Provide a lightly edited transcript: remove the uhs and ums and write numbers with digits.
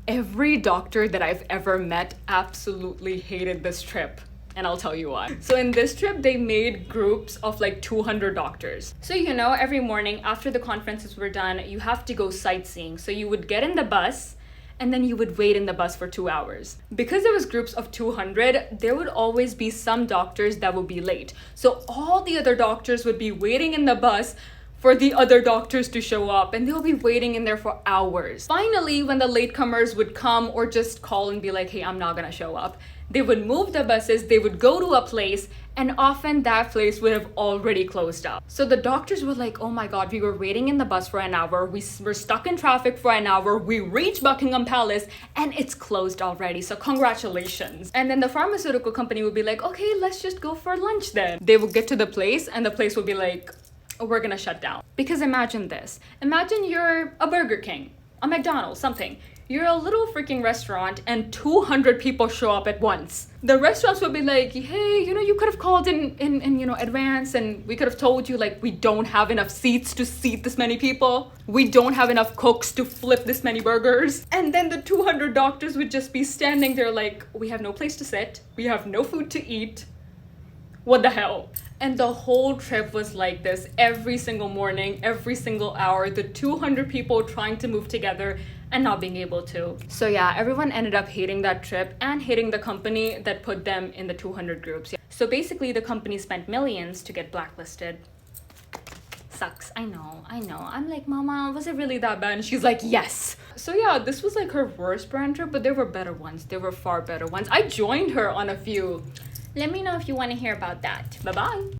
Every doctor that I've ever met absolutely hated this trip. And I'll tell you why. So in this trip, they made groups of like 200 doctors. So every morning after the conferences were done, you have to go sightseeing. So you would get in the bus and then you would wait in the bus for 2 hours. Because there was groups of 200, there would always be some doctors that would be late. So all the other doctors would be waiting in the bus for the other doctors to show up, and they'll be waiting in there for hours. Finally, when the latecomers would come or just call and be like, hey, I'm not gonna show up, they would move the buses, they would go to a place, and often that place would have already closed up. So the doctors were like, oh my god, we were waiting in the bus for an hour, we were stuck in traffic for an hour, we reached Buckingham Palace, and it's closed already, so congratulations. And then the pharmaceutical company would be like, okay, let's just go for lunch then. They would get to the place, and the place would be like, we're gonna shut down. Because imagine this. Imagine you're a Burger King, a McDonald's, something. You're a little freaking restaurant and 200 people show up at once. The restaurants would be like, hey, you could have called in advance, and we could have told you like we don't have enough seats to seat this many people. We don't have enough cooks to flip this many burgers. And then the 200 doctors would just be standing there like, we have no place to sit. We have no food to eat. What the hell? And the whole trip was like this. Every single morning, every single hour, the 200 people trying to move together and not being able to. So yeah, everyone ended up hating that trip and hating the company that put them in the 200 groups. So basically the company spent millions to get blacklisted. Sucks. I know. I'm like, Mama, was it really that bad? And she's like, yes. So yeah, this was like her worst brand trip, but there were better ones. There were far better ones. I joined her on a few. Let me know if you want to hear about that. Bye-bye.